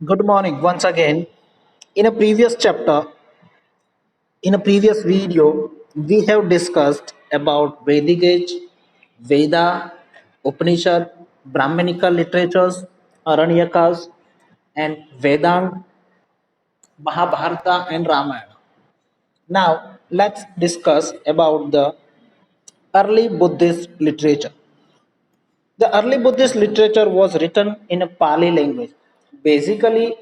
Good morning once again. In a previous chapter, in a previous video, we have discussed about Vedic age, Veda, Upanishad, Brahmanical literatures, Aranyakas, and Vedang, Mahabharata, and Ramayana. Now, let's discuss about the early Buddhist literature. The early Buddhist literature was written in a Pali language. Basically,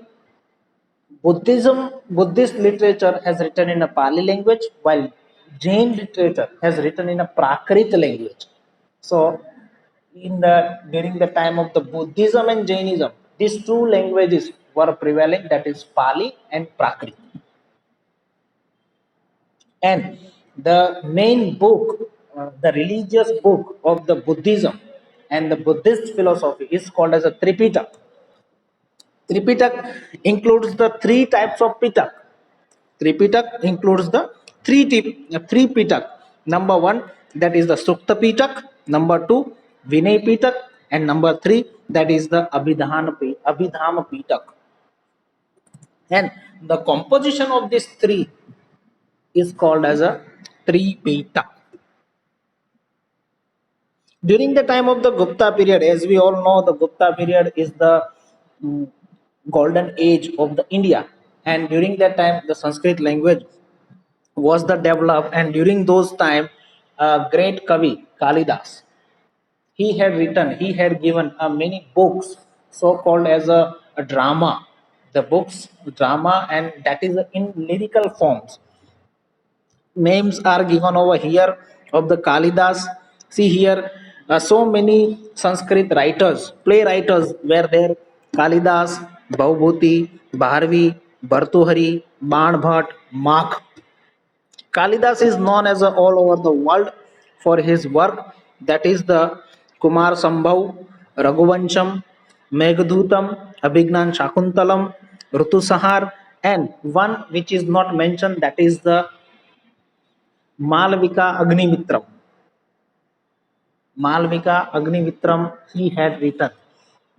Buddhist literature has written in a Pali language, while Jain literature has written in a Prakrit language. So, during the time of the Buddhism and Jainism, these two languages were prevailing, that is Pali and Prakrit. And the main book, the religious book of the Buddhism and the Buddhist philosophy is called as a Tripitaka. Tripitaka includes the three types of Pitaka. Tripitak includes the three Pitak. Number one, that is the Sukta Pitak. Number two, Vinay Pitak. And number three, that is the Abhidhama Pitak. And the composition of these three is called as a Tripitaka. During the time of the Gupta period, as we all know, the Gupta period is the mm, golden age of the India. And during that time, the Sanskrit language was the developed, and during those time great Kavi Kalidas, he had given many books so called as a drama, the books drama, and that is in lyrical forms. Names are given over here of the Kalidas. See here, so many Sanskrit writers, playwriters were there: Kalidas, Bhavbhuti, Bharvi, Bhartuhari, Banbhat, Makh. Kalidas is known as all over the world for his work, that is the Kumar Sambhav, Raghuvansham, Meghdootam, Abhignan Shakuntalam, Rutusahar, and one which is not mentioned, that is the Malvika Agnimitram. Malvika Agnimitram he had written.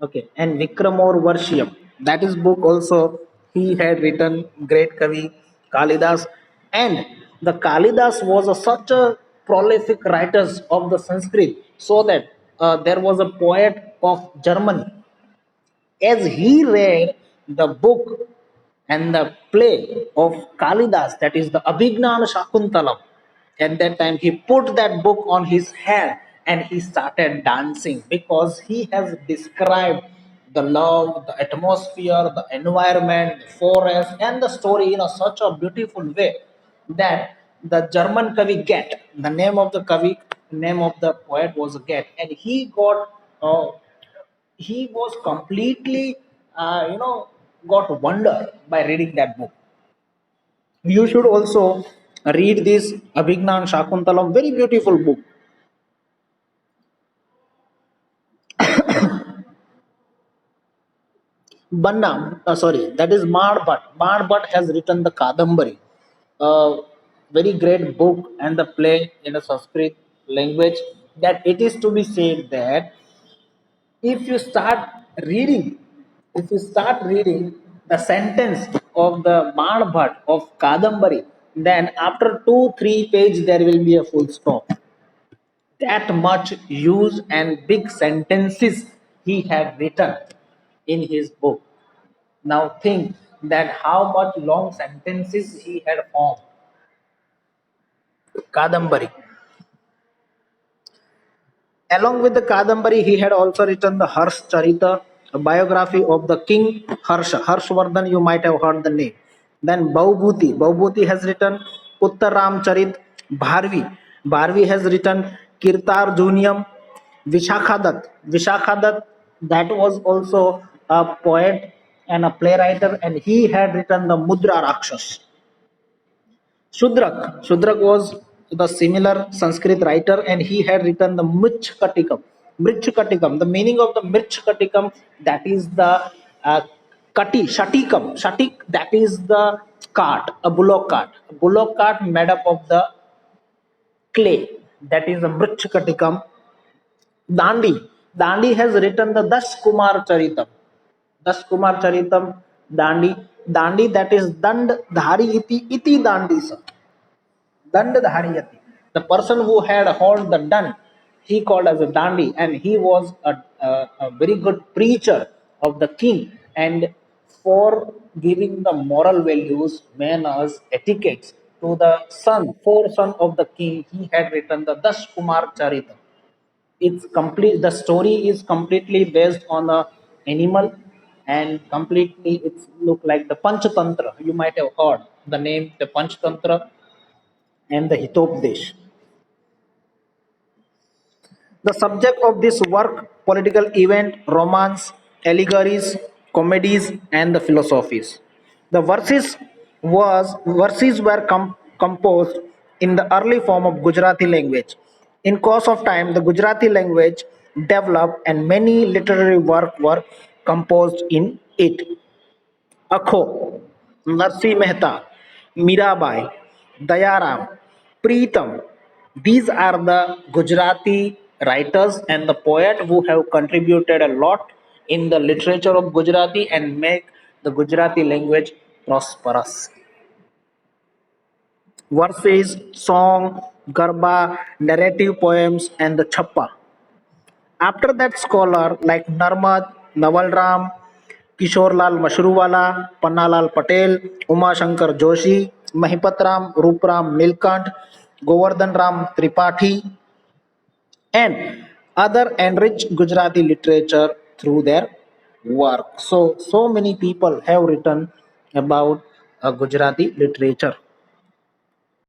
Okay, and Vikramor Varshyam. That is book also he had written, great Kavi Kalidas. And the Kalidas was such a prolific writers of the Sanskrit, so that there was a poet of Germany. As he read the book and the play of Kalidas, that is the Abhignan Shakuntalam, at that time he put that book on his head and he started dancing, because he has described the love, the atmosphere, the environment, the forest, and the story in such a beautiful way that the German Kavi Goethe, the name of the Kavi, name of the poet was Goethe, and he was completely got wonder by reading that book. You should also read this Abhignan Shakuntalam, very beautiful book. Sorry, that is Madbhat. Madbhat has written the Kadambari, a very great book and the play in the Sanskrit language. That it is to be said that if you start reading, if you start reading the sentence of the Madbhat of Kadambari, then after 2 3 pages there will be a full stop. That much use and big sentences he had written in his book. Now think that how much long sentences he had formed. Kadambari. Along with the Kadambari, he had also written the Harsh Charita, a biography of the King Harsha. Harshvardhan, you might have heard the name. Then Bhavbhuti. Bhavbhuti has written Uttaram Charit. Bharvi. Bharvi has written Kirtar Juniam. Vishakhadat. Vishakhadat, that was also a poet and a playwright, and he had written the Mudra Rakshas. Shudrak was the similar Sanskrit writer, and he had written the Mrichkatikam. Mrichkatikam. The meaning of the Mrichkatikam, that is the Shatikam. Shatik, that is the cart, a bullock cart. A bullock cart made up of the clay. That is the Mrichkatikam. Dandi. Dandi has written the Das Kumar Charitam. Das Kumar Charitam. Dandi, Dandi, that is Dand Dhari iti Dandi sa. Dand Dhariyati. The person who had hold the dand, he called as a dandi, and he was a very good preacher of the king. And for giving the moral values, manners, etiquettes to the son, four son of the king, he had written the Das Kumar Charita. It's complete. The story is completely based on a animal, and completely it's look like the Panchatantra. You might have heard the name the Panchatantra and the Hitopdesh. The subject of this work, political event, romance, allegories, comedies, and the philosophies. The verses were composed in the early form of Gujarati language. In course of time, the Gujarati language developed and many literary work were composed in it. Akho, Narsi Mehta, Mirabai, Dayaram, Preetham. These are the Gujarati writers and the poet who have contributed a lot in the literature of Gujarati and make the Gujarati language prosperous. Verses, song, garba, narrative poems, and the chappa. After that, scholar like Narmad, Navalram, Kishorlal Mashruwala, Pannalal Patel, Uma Shankar Joshi, Mahipatram, Rupram Nilkant, Govardhan Ram Tripathi, and other enrich Gujarati literature through their work. So many people have written about Gujarati literature.